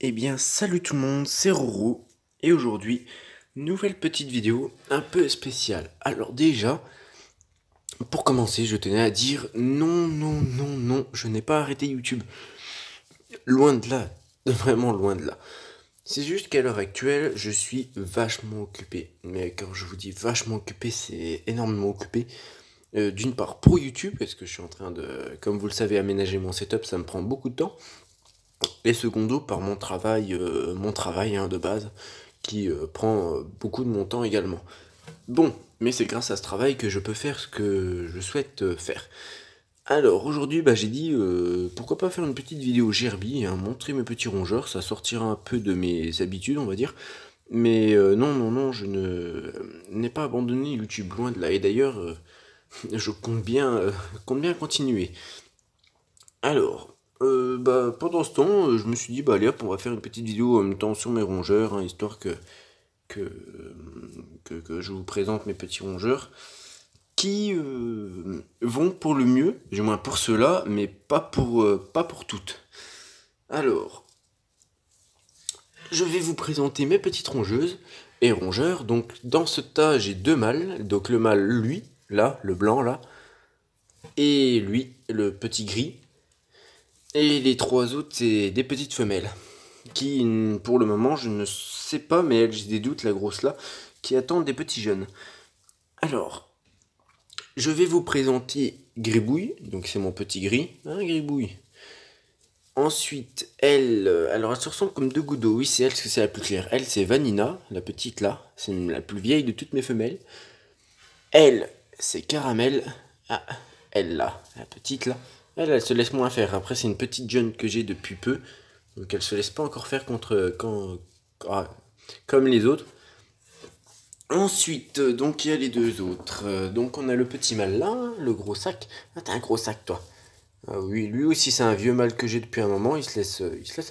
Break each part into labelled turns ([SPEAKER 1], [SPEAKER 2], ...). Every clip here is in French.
[SPEAKER 1] Eh bien, salut tout le monde, c'est Roro, et aujourd'hui, nouvelle petite vidéo un peu spéciale. Alors déjà, pour commencer, je tenais à dire non, non, non, non, je n'ai pas arrêté YouTube. Loin de là, vraiment loin de là. C'est juste qu'à l'heure actuelle, je suis vachement occupé. Mais quand je vous dis vachement occupé, c'est énormément occupé. D'une part pour YouTube, parce que je suis en train de, comme vous le savez, aménager mon setup, ça me prend beaucoup de temps. Et secondo, par mon travail de base, qui prend beaucoup de mon temps également. Bon, mais c'est grâce à ce travail que je peux faire ce que je souhaite faire. Alors aujourd'hui, j'ai dit pourquoi pas faire une petite vidéo Gerbi, hein, montrer mes petits rongeurs, ça sortira un peu de mes habitudes, on va dire. Mais non, non, non, je n'ai pas abandonné YouTube, loin de là. Et d'ailleurs, je compte bien continuer. Alors, pendant ce temps, je me suis dit, allez hop, on va faire une petite vidéo en même temps sur mes rongeurs, hein, histoire que, euh, que je vous présente mes petits rongeurs, qui vont pour le mieux, du moins pour ceux-là, mais pas pour toutes. Alors, je vais vous présenter mes petites rongeuses et rongeurs. Donc, dans ce tas, j'ai deux mâles. Donc, le mâle, lui, là, le blanc, là, et lui, le petit gris. Et les trois autres, c'est des petites femelles. Qui, pour le moment, je ne sais pas, mais j'ai des doutes, la grosse là, qui attendent des petits jeunes. Alors, je vais vous présenter Gribouille, donc c'est mon petit gris, hein, Gribouille. Ensuite, elle, alors elle se ressemble comme deux gouttes d'eau, oui, c'est elle, parce que c'est la plus claire. Elle, c'est Vanina, la petite là, c'est la plus vieille de toutes mes femelles. Elle, c'est Caramel, ah, elle là, la petite là. Elle se laisse moins faire. Après, c'est une petite jeune que j'ai depuis peu, donc elle se laisse pas encore faire comme les autres. Ensuite, donc il y a les deux autres. Donc on a le petit mâle là, hein, le gros sac. Ah, t'as un gros sac toi. Ah oui, lui aussi c'est un vieux mâle que j'ai depuis un moment. Il se laisse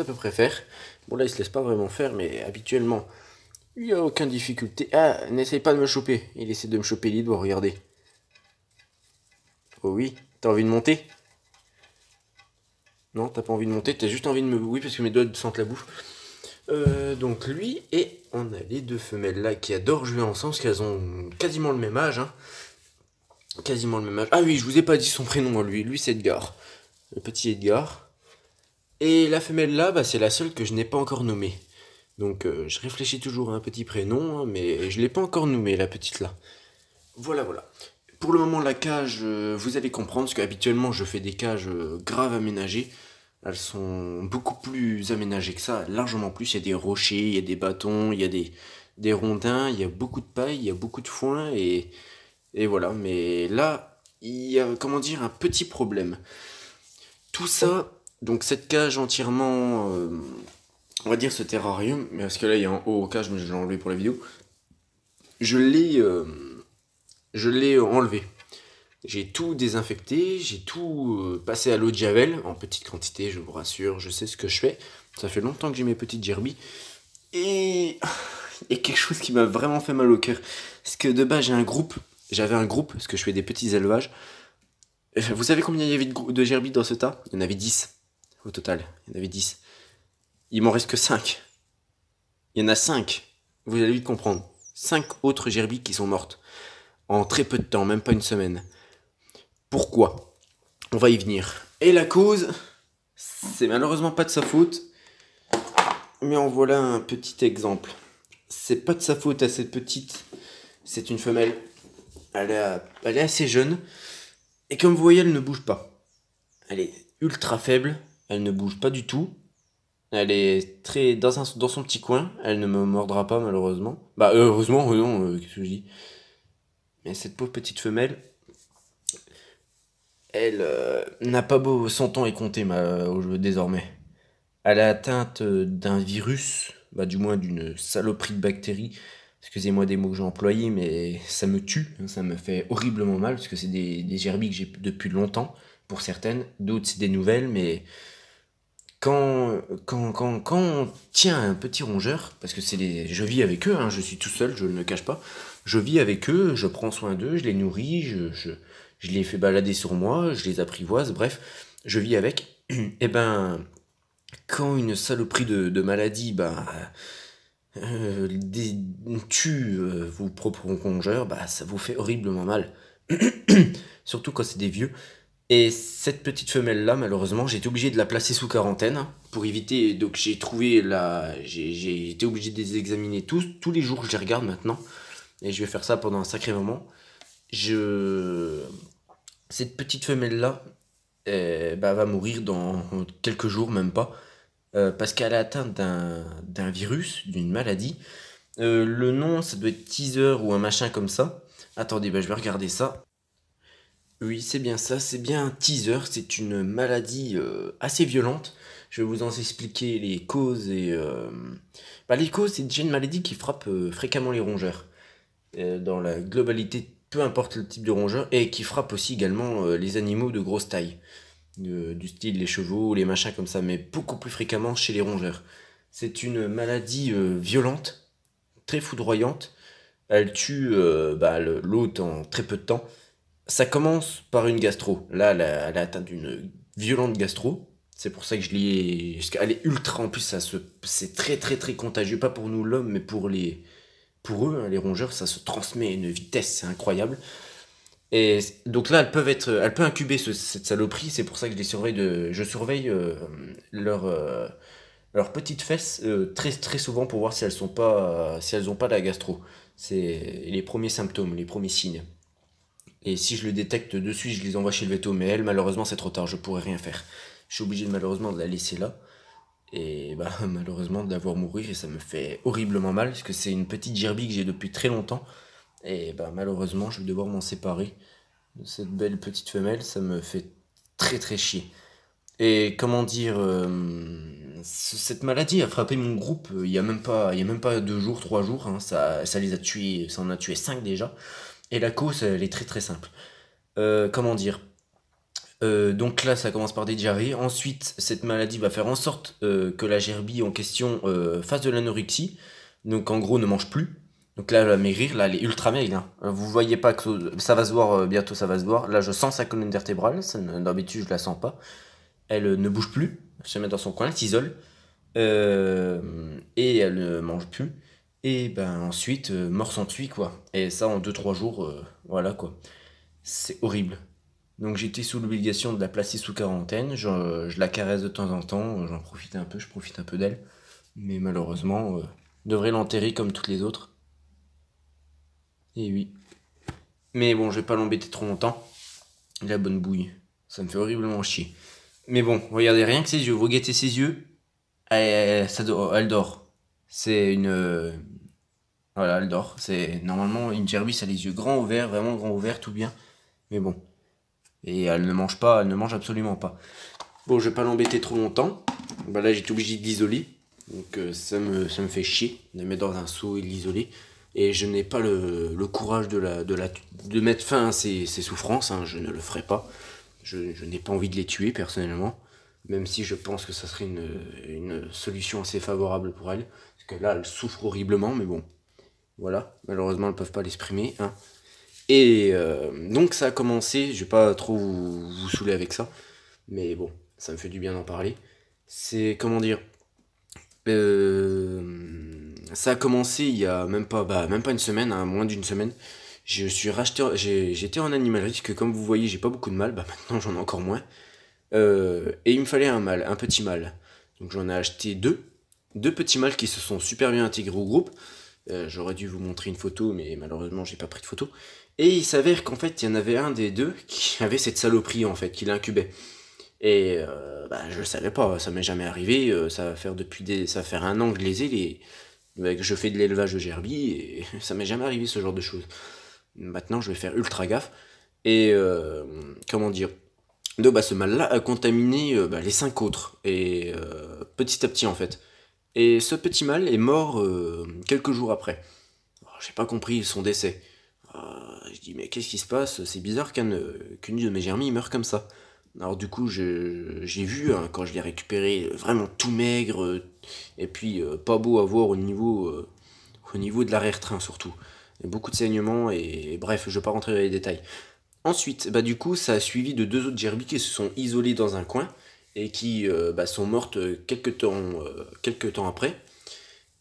[SPEAKER 1] à peu près faire. Bon là il se laisse pas vraiment faire, mais habituellement il n'y a aucune difficulté. Ah, n'essaye pas de me choper. Il essaie de me choper les doigts, regardez. Oh oui, t'as envie de monter? Non, t'as pas envie de monter, t'as juste envie de me... Oui, parce que mes doigts sentent la bouffe. Donc lui, et on a les deux femelles là qui adorent jouer ensemble, parce qu'elles ont quasiment le même âge, hein. Quasiment le même âge. Ah oui, je vous ai pas dit son prénom à lui. Lui, c'est Edgar. Le petit Edgar. Et la femelle là, c'est la seule que je n'ai pas encore nommée. Donc je réfléchis toujours à un petit prénom, hein, mais je l'ai pas encore nommée, la petite là. Voilà, voilà. Pour le moment, la cage, vous allez comprendre, parce qu'habituellement, je fais des cages grave aménagées. Elles sont beaucoup plus aménagées que ça, largement plus. Il y a des rochers, il y a des bâtons, il y a des rondins, il y a beaucoup de paille, il y a beaucoup de foin, et voilà. Mais là, il y a, comment dire, un petit problème. Tout ça, donc cette cage entièrement, on va dire ce terrarium, mais parce que là, il y a un haut cage, mais je l'ai enlevé pour la vidéo. Je l'ai, euh, je l'ai enlevé. J'ai tout désinfecté, j'ai tout passé à l'eau de Javel, en petite quantité, je vous rassure, je sais ce que je fais. Ça fait longtemps que j'ai mes petites gerbies. Et il y a quelque chose qui m'a vraiment fait mal au cœur. Parce que de base, j'avais un groupe, parce que je fais des petits élevages. Vous savez combien il y avait de gerbies dans ce tas? Il y en avait 10 au total. Il y en avait 10. Il m'en reste que 5. Il y en a 5. Vous allez vite comprendre. 5 autres gerbies qui sont mortes. En très peu de temps, même pas une semaine. Pourquoi? On va y venir. Et la cause, c'est malheureusement pas de sa faute, mais en voilà un petit exemple. C'est pas de sa faute à cette petite, c'est une femelle. Elle est assez jeune, et comme vous voyez, elle ne bouge pas. Elle est ultra faible, elle ne bouge pas du tout. Elle est très dans son petit coin, elle ne me mordra pas malheureusement. Heureusement, non, qu'est-ce que je dis? Mais cette pauvre petite femelle, elle n'a pas beau, son temps est compté désormais. Elle est atteinte d'un virus, du moins d'une saloperie de bactéries. Excusez-moi des mots que j'ai employés, mais ça me tue, hein, ça me fait horriblement mal, parce que c'est des gerbilles que j'ai depuis longtemps, pour certaines. D'autres, c'est des nouvelles, mais quand on tient un petit rongeur, parce que je vis avec eux, hein, je suis tout seul, je ne le cache pas, je vis avec eux, je prends soin d'eux, je les nourris, je les fais balader sur moi, je les apprivoise, bref, je vis avec. Et ben, quand une saloperie de maladie tue vos propres rongeurs, ça vous fait horriblement mal. Surtout quand c'est des vieux. Et cette petite femelle-là, malheureusement, j'ai été obligé de la placer sous quarantaine pour éviter. Donc j'ai été obligé de les examiner tous les jours. Je les regarde maintenant et je vais faire ça pendant un sacré moment. Je Cette petite femelle-là, va mourir dans quelques jours, même pas, parce qu'elle est atteinte d'un virus, d'une maladie. Le nom, ça doit être teaser ou un machin comme ça. Attendez, je vais regarder ça. Oui, c'est bien ça, c'est bien un teaser, c'est une maladie assez violente. Je vais vous en expliquer les causes les causes, c'est déjà une maladie qui frappe fréquemment les rongeurs. Dans la globalité, peu importe le type de rongeur, et qui frappe aussi également les animaux de grosse taille. Du style les chevaux, les machins comme ça, mais beaucoup plus fréquemment chez les rongeurs. C'est une maladie violente, très foudroyante. Elle tue l'hôte en très peu de temps. Ça commence par une gastro. Là, elle a atteint d'une violente gastro. C'est pour ça que je l'ai. Parce qu'elle est ultra. En plus, c'est très très très contagieux. Pas pour nous l'homme, mais pour eux, hein, les rongeurs, ça se transmet à une vitesse, c'est incroyable. Et donc là, elle peut incuber cette saloperie. C'est pour ça que je surveille leurs petites fesses très très souvent pour voir si elles ont pas la gastro. C'est les premiers symptômes, les premiers signes. Et si je le détecte de suite, je les envoie chez le veto. Mais elle, malheureusement, c'est trop tard, je pourrais rien faire. Je suis obligé malheureusement de la laisser là. Et malheureusement de la voir mourir. Et ça me fait horriblement mal. Parce que c'est une petite gerbille que j'ai depuis très longtemps. Et malheureusement, je vais devoir m'en séparer de cette belle petite femelle. Ça me fait très très chier. Et comment dire, cette maladie a frappé mon groupe il y a même pas 2 jours, 3 jours. Hein. Ça les a tués, ça en a tué 5 déjà. Et la cause, elle est très très simple. Comment dire, donc là, ça commence par des diarrhées. Ensuite, cette maladie va faire en sorte que la gerbille en question fasse de l'anorexie. Donc en gros, ne mange plus. Donc là, elle va maigrir. Là, elle est ultra maigre. Hein. Vous voyez pas que ça va se voir bientôt, ça va se voir. Là, je sens sa colonne vertébrale. D'habitude, je la sens pas. Elle ne bouge plus. Elle se met dans son coin, elle s'isole. Et elle ne mange plus. Et ensuite, mort s'ensuit quoi. Et ça en 2 3 jours, voilà quoi. C'est horrible. Donc j'étais sous l'obligation de la placer sous quarantaine. Je la caresse de temps en temps, j'en profite un peu, je profite un peu d'elle. Mais malheureusement, je devrais l'enterrer comme toutes les autres. Et oui. Mais bon, je vais pas l'embêter trop longtemps. La bonne bouille. Ça me fait horriblement chier. Mais bon, regardez rien que ses yeux. Vous guettez ses yeux. Elle dort. C'est une. Voilà, elle dort. C'est normalement une gerbille, ça a les yeux grands ouverts, vraiment grands ouverts, tout bien. Mais bon. Et elle ne mange pas, elle ne mange absolument pas. Bon, je vais pas l'embêter trop longtemps. Là, j'étais obligé de l'isoler. Donc, ça me fait chier de la mettre dans un seau et de l'isoler. Et je n'ai pas le courage de mettre fin à ces souffrances. Hein, je ne le ferai pas. Je n'ai pas envie de les tuer, personnellement. Même si je pense que ça serait une solution assez favorable pour elle. Parce que là, elle souffre horriblement, mais bon. Voilà. Malheureusement, elles ne peuvent pas l'exprimer. Hein. Et donc ça a commencé, je vais pas trop vous saouler avec ça, mais bon, ça me fait du bien d'en parler. C'est comment dire, ça a commencé il y a même pas une semaine, hein, moins d'une semaine. J'étais en animalerie, parce que comme vous voyez, j'ai pas beaucoup de mâles, maintenant j'en ai encore moins. Et il me fallait un petit mâle. Donc j'en ai acheté deux petits mâles qui se sont super bien intégrés au groupe. J'aurais dû vous montrer une photo, mais malheureusement j'ai pas pris de photo. Et il s'avère qu'en fait, il y en avait un des deux qui avait cette saloperie en fait, qui l'incubait. Et je le savais pas, ça m'est jamais arrivé. Ça va faire un an que je les ai, que je fais de l'élevage de gerbilles, et ça m'est jamais arrivé ce genre de choses. Maintenant, je vais faire ultra gaffe. Et comment dire, donc ce mâle-là a contaminé les 5 autres, et petit à petit en fait. Et ce petit mâle est mort quelques jours après. Alors, j'ai pas compris son décès. Je dis mais qu'est-ce qui se passe? C'est bizarre qu'une de mes germilles meure comme ça. Alors du coup j'ai vu hein, quand je l'ai récupéré vraiment tout maigre et puis pas beau à voir au niveau de l'arrière-train surtout. Il y a beaucoup de saignements et bref je vais pas rentrer dans les détails. Ensuite du coup ça a suivi de 2 autres gerbilles qui se sont isolés dans un coin et qui sont mortes quelques temps après,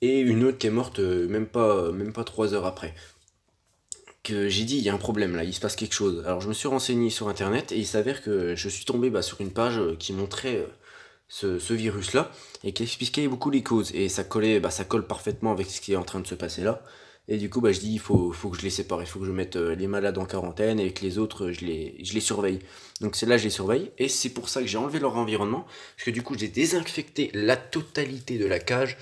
[SPEAKER 1] et une autre qui est morte même pas 3 heures après. Que j'ai dit, il y a un problème là, il se passe quelque chose. Alors je me suis renseigné sur internet et il s'avère que je suis tombé sur une page qui montrait ce virus-là et qui expliquait beaucoup les causes. Et ça collait, ça colle parfaitement avec ce qui est en train de se passer là. Et du coup, je dis, faut que je les sépare, il faut que je mette les malades en quarantaine et que les autres, je les surveille. Donc c'est là, je les surveille. Et c'est pour ça que j'ai enlevé leur environnement. Parce que du coup, j'ai désinfecté la totalité de la cage.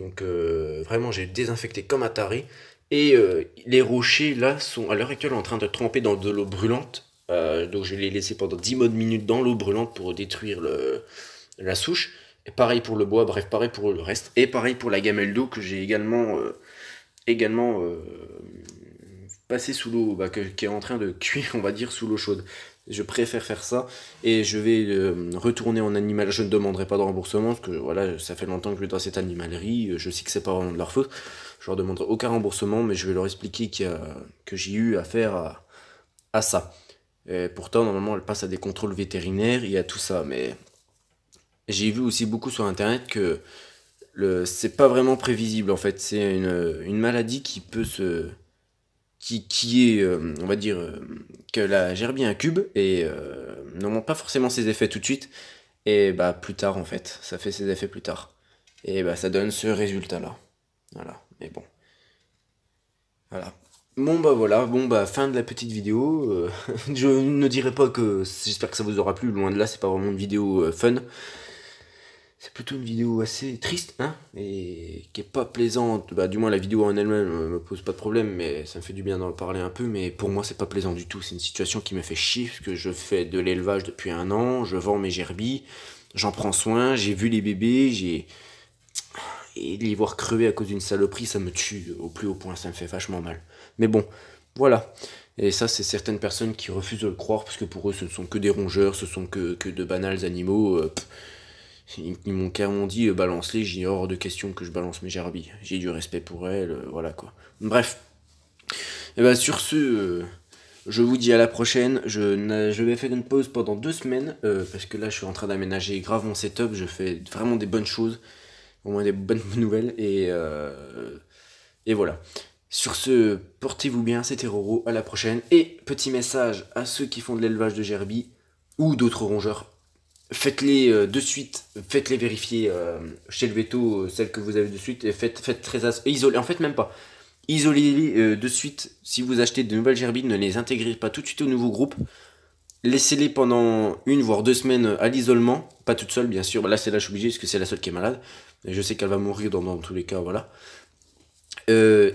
[SPEAKER 1] Donc vraiment, j'ai désinfecté comme un taré. Et les rochers, là, sont à l'heure actuelle en train de tremper dans de l'eau brûlante. Donc je les laissé pendant 10 modes minutes dans l'eau brûlante pour détruire la souche. Et pareil pour le bois, bref, pareil pour le reste. Et pareil pour la gamelle d'eau que j'ai également passé sous l'eau, qui est en train de cuire, on va dire, sous l'eau chaude. Je préfère faire ça et je vais retourner en animal. Je ne demanderai pas de remboursement parce que voilà, ça fait longtemps que je vais dans cette animalerie. Je sais que c'est pas vraiment de leur faute. Je leur demanderai aucun remboursement, mais je vais leur expliquer que j'ai eu affaire à ça. Et pourtant, normalement, elle passe à des contrôles vétérinaires et à tout ça. Mais j'ai vu aussi beaucoup sur internet que c'est pas vraiment prévisible en fait. C'est une maladie qui peut qui est, on va dire, que la gerbille incube et ne montre pas forcément ses effets tout de suite. Et plus tard en fait, ça fait ses effets plus tard. Et ça donne ce résultat là. Voilà, mais bon. Voilà. Bon voilà, fin de la petite vidéo. Je ne dirais pas que j'espère que ça vous aura plu, loin de là, c'est pas vraiment une vidéo fun. C'est plutôt une vidéo assez triste, hein, et qui est pas plaisante. Du moins la vidéo en elle-même me pose pas de problème, mais ça me fait du bien d'en parler un peu. Mais pour moi, c'est pas plaisant du tout. C'est une situation qui me fait chier, parce que je fais de l'élevage depuis 1 an, je vends mes gerbilles, j'en prends soin, j'ai vu les bébés, et les voir crever à cause d'une saloperie, ça me tue au plus haut point, ça me fait vachement mal. Mais bon, voilà. Et ça, c'est certaines personnes qui refusent de le croire, parce que pour eux, ce ne sont que des rongeurs, ce sont que de banals animaux. Ils m'ont carrément dit balance-les, j'ai hors de question que je balance mes gerbilles. J'ai du respect pour elles, voilà quoi. Bref. Et sur ce, je vous dis à la prochaine. Je vais faire une pause pendant 2 semaines, parce que là je suis en train d'aménager grave mon setup, je fais vraiment des bonnes choses, au moins des bonnes nouvelles, et voilà. Sur ce, portez-vous bien, c'était Roro, à la prochaine. Et petit message à ceux qui font de l'élevage de gerbilles, ou d'autres rongeurs. Faites-les de suite, faites-les vérifier chez le veto, celles que vous avez de suite, et faites très isolez, en fait même pas. Isolez-les de suite, si vous achetez de nouvelles gerbilles, ne les intégrez pas tout de suite au nouveau groupe. Laissez-les pendant 1 voire 2 semaines à l'isolement, pas toute seule bien sûr, là c'est là je suis obligé parce que c'est la seule qui est malade, et je sais qu'elle va mourir dans tous les cas, voilà.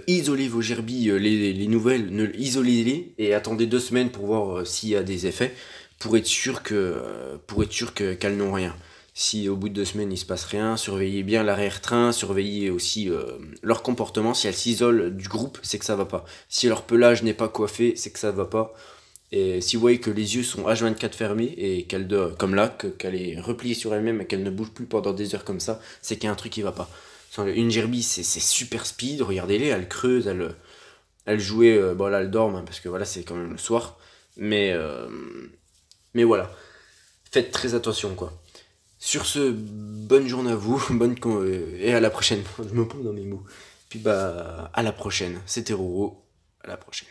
[SPEAKER 1] Isolez vos gerbilles, les nouvelles, isolez-les et attendez 2 semaines pour voir s'il y a des effets, pour être sûr qu'elles n'ont rien. Si au bout de 2 semaines il se passe rien, surveillez bien l'arrière-train, surveillez aussi leur comportement. Si elles s'isolent du groupe, c'est que ça va pas. Si leur pelage n'est pas coiffé, c'est que ça va pas. Et si vous voyez que les yeux sont H24 fermés et qu'elle dort comme là, qu'elle est repliée sur elle-même et qu'elle ne bouge plus pendant des heures comme ça, c'est qu'il y a un truc qui va pas. Une gerbille, c'est super speed, regardez-les, elle creuse, elle jouait, là elle dort, hein, parce que voilà, c'est quand même le soir. Mais voilà, faites très attention quoi. Sur ce, bonne journée à vous, et à la prochaine. Je me prends dans mes mots. Puis à la prochaine. C'était Roro, à la prochaine.